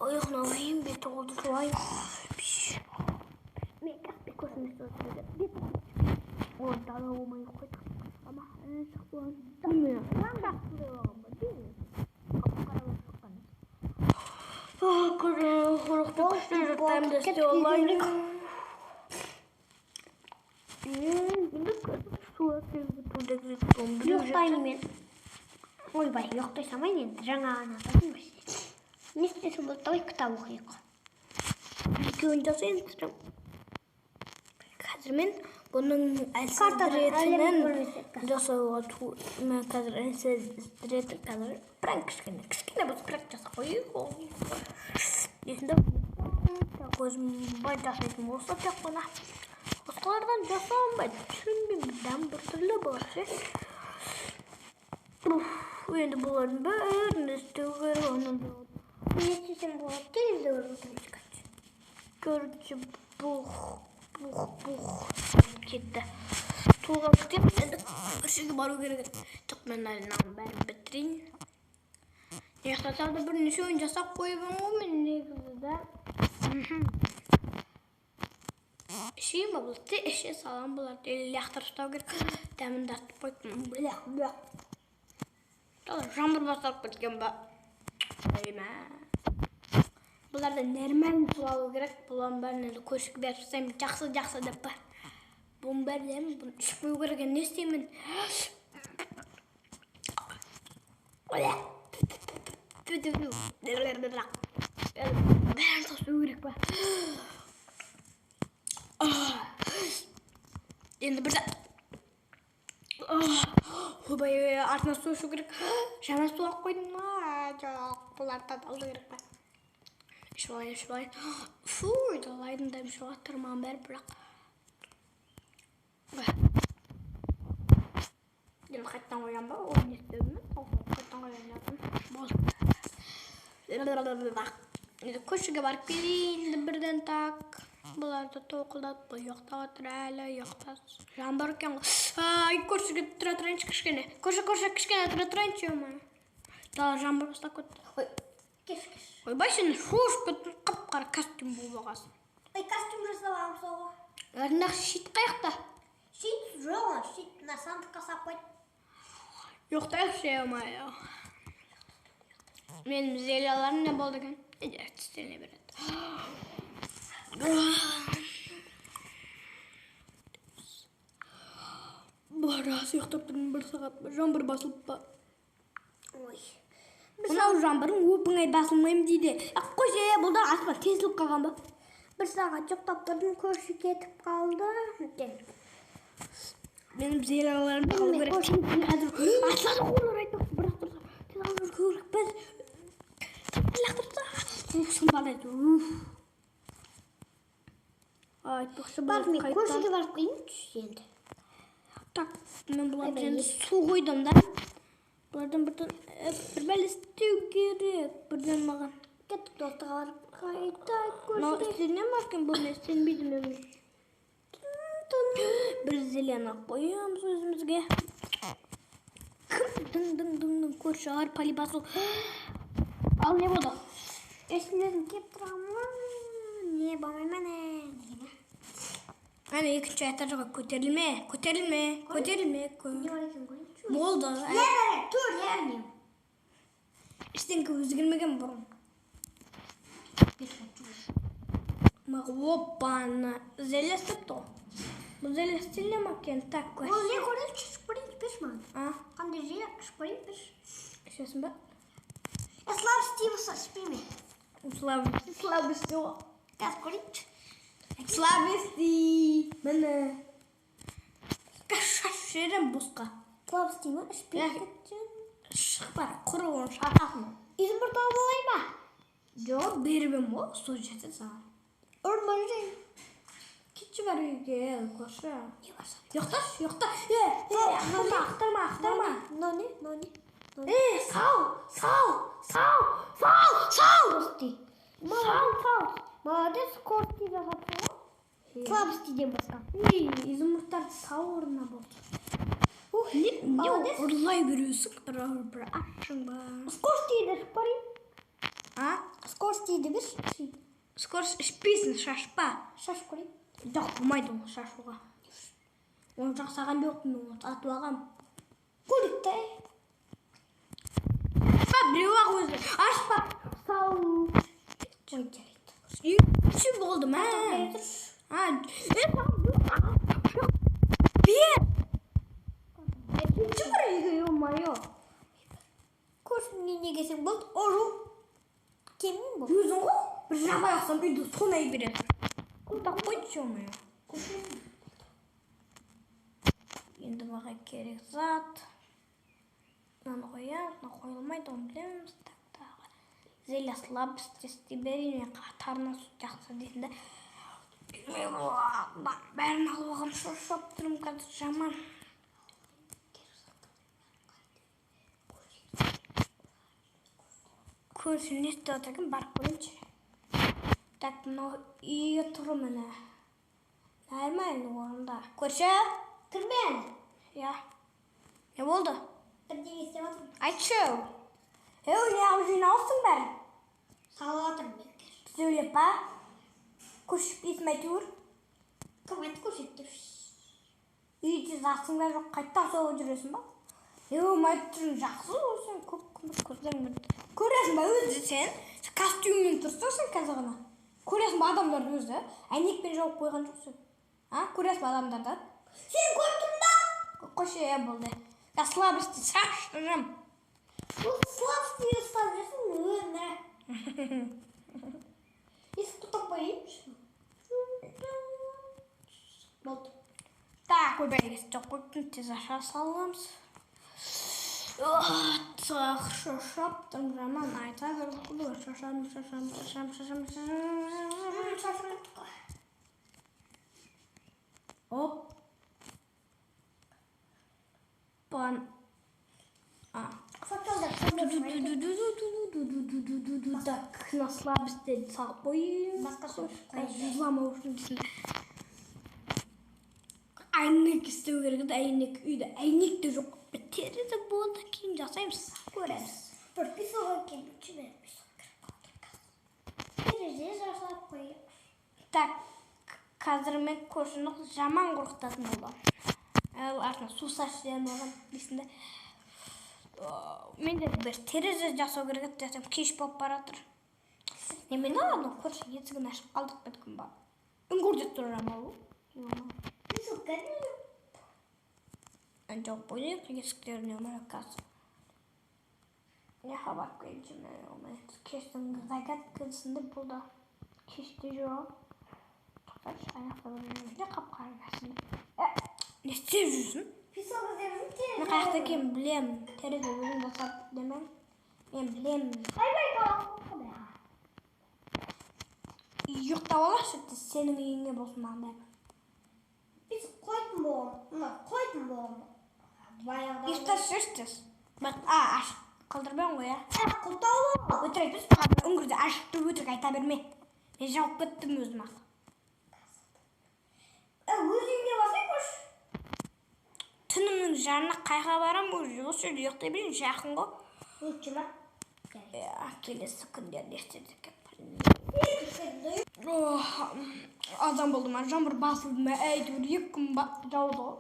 Ayaklarım beti oldu şu an. Bir koşmuş sözleri. Orada da olmayı koyduk. Ama saklan. Bilmiyorum. Ben saklıyor ama değil mi? Korktuk başlıyoruz. Ben de istiyorlar. Yoktayım. Ойбай, yoqtayсам мен жаңа ғана жаздым. Не істесем болды, давай кітап оқиық. Екеуін жасайын. Қазір мен бұның әлсіздіретінен жасауға мен қазір әлсіздіретін қазір пранк кішкене болса пранк жасап қояйық. Есімде өзім бай жасайтын болса тек қана осылардан жасалынбайды. Түсінбеймін, біртүрлі болса. Енді бұлардың бәрін істеу керек. Не істесем болады, телевизор отырып Көрінше бух кетті. Туға күтем, енді бір жерге бару керек. Жоқ, мен әлінің бәрін бітірейін. Яқтасам да бірнеше ойын жасап қойып ғой мен негізі. Ішейін ба бұл? Іше салам болады. Яқтар ұстау керек. Дәмін дартып қойып. Жаңбыр басталып кеткен ба? Бұларды нормально су алу керек. Бұлардың бәрін көшік беріп жасаймын. Жақсы деп бар. Бұның бәрін бұны ішіп қою керек. Не істеймін? Бәрін тосу керек ба? Енді бірді Ойбай, артына су ішу керек. Жаңа су ақ қойдың ма? Жоқ, бұлардан алу керек па? Ішіп алайын. Фуй, далайдың да ішіп аттырмаған бәрі бірақ. Енді қайттан қоям ба? Ол не істедім? Қайттан қоям жатым. Енді көшіге барып келейін, бірден так. Бұларды тоқылдат, бұл ұйықтап отыр әлі, ұйықтас. Жаңбыр екен ғой. Ай, көршіге тұра тұрайыншы кішкене. Көрші кішкене тұра тұрайыншы ма? Дала жаңбыр бастап кетті. Ой, кеш. Ойбай, сен шошып кеттің, қап-қара костюм болып алғансың. Ой, костюм жасап соға. Арындағы шит қаяқта? Шит жоқ, шит на сандыққа сап қойды. Ұйықтайық ше алмай. Менің зеляларым не болды екен? Тістене береді. Барас ұйықтап тұрмын бір сағат ба, жаңбыр басылып ба. Ой. Мынау жаңбырың оп-оңай басылмайым дейді. Қойшы, бұл да аспан тесіліп қалған ба? Бір сағат ұйықтап тұрдым, көрші кетіп қалды. Менің зелаларым қалу керек. Қазір аслады қолар айтып, бірақ тұрса. Тез көрік біз. Тапсылақтырса. Сымбалайды. Айтпақшы Бармай, көшіге барып қойын түс енді. Так, мен бұларды енді су қойдым да. Бұлардан бірден бір бәл істеу керек. Бірден маған. Кеттік достыға барып қайта көшіге. Мынау істене ма екен бұл не істенбейді мен. Бір зелені қоямыз өзімізге. Дың көрші ағар пали басыл. Ал не болды? Есілерін кеп тұрамын. Не бамайман Әне екінші аяқтар жоға көтерілме. Не бар екен қойын? Болды. Тұр, еріне. Іштенкі өзгермеген бұрын. Оппаны. Зеле істепті. Бұл зеле істеле ма екен? Так, көш. Ол не көріп шышып көрейін берші маған. Қандай жел шышып көрейін берші. Ішесің ба? Слав істейбіса ішпейме. Слаб істеу. Қазір көрейінші. Слабости. Міне. Шаш жерім босқа. Слав істейме, ішпейме. Шық бар, құрығын шақақын. Изім бір тау болай ма? Жоқ, бербем о, сол жеті саған. Ұрмар жайын. Кетші бар үйге, көрші. Не барса? Йоқта. Ақтарма. Ноне. Сау. Дости. Молодец, корти жасапсың ғой. Слаб істейден басқа. Изумруттар сауырына болды. Не ұрлай бересің? Бір ашың ба? Скош дейді, шықпарайын. Скорость дейді бір. Скорость ішпейсің, шашпа. Шашып көрейін. Жоқ, болмайды оны шашуға. Оны жақсаған жоқпын, оны атып алғам. Көрейік та. Біреу-ақ өзі. Ашпа. Сау. Жарайды. Үші болды ма? Бер. Үші көрейік, ё-моё. Көрсін не кесең болды. Ұру. Кемін бұл. Өзің ғой? Bir жамай ақсам үйді сонай береді. Құлтақ қойды ё-моё. Енді баға керек зат. Мынаны қоямыз, мына қойылмайды, оны білеміз. Зелья слабости стеберин қатарына су жақсы дейтінді. Бәрін алып алғам, шошап тұрмын қазір жаман. Көрсін не істеп отыр екен, барып көрейінші. Так, мынау үйге тұры міне. Нормально орында. Көрші? Кірмен. Я. Не болды? Бірдеңе істеп жатырмын. Айтшы. Неғып жиналыстың бәрі? Салып жатырмын мен. Сөйлеп па? Көшіп кетім әйтеуір. Кім айтты көрсетті? Үйде затың ба жоқ, қайттан соғып жүресің ба? Май түрің жақсы сен көп күміс көздерің көресің ба өзі сен? Костюммен тұрсың сен қазір ғана. Көресің ба адамдарды өзі? Әйнекпен жауып қойған жоқсың. Көресің ба адамдарды? Сен көріп тұрмын да? Қойшы, болды. Я слабости шаштырым. Бұл слабости ұстап жүрсің өзіне. Есікті топпайымшы. Болды. Так, көбейгесі жоқ қойыптың тез аша саламыз. Шашап тұрм жаман айта көрді. Шашам. Оп. Бан. Так, на слабости салып қойым. Жызламау үшін дейсің. Әйнек істеу керек, әйнек үйде. Әйнек те жоқ. Терезе болды, кейін жасаймыз. Көреміз. Бір писоға келіп жіберіп. Терезе жасап қойып. Так, қазір мен көршіні жаман қорқытатын болды. Артына су сашыдан болған дейсінде. Мен де бір терезе жасау керек десем, кеш болып баратыр. Немен алады, көрші есігін ашып қалдық бәткім ба. Үңгірде тұрам алу. Писок кәдімі? Жоқ, бөлек есіктеріне өмірі қазір. Не хабар көйінші мен кештің загадкасында болды. Кеште жоқ. Тоқтайшы, аяқтады не қап-қары кәсінде. Не істеп жүрсің? Писок іздеп жүрсің? Мен қаяқта екен білем. Терезе өзің жасап демен. Мен білем. Айбай қалақпын да. Ұйықтап алашы, сенің үйіңе болсын маңдай. Писок қойдым болғым. Ұйықтап жүрсіз. Ашық қалдырбен ғой, я. Құлтаулы. Өтірек біз үңгірде ашықты өтірік айта берме. Мен жауып кеттім өзім ақ. Өзіңде басай көш. Түнімнің жарына қайға барам, осы жерде ұйықтай берейін, жақын ғой. Өтші ма? Келесі күндерде ештерді кеп. Адам болды ма, жаңбыр басылды ма, әйтеуір 2 күн жауды ғой.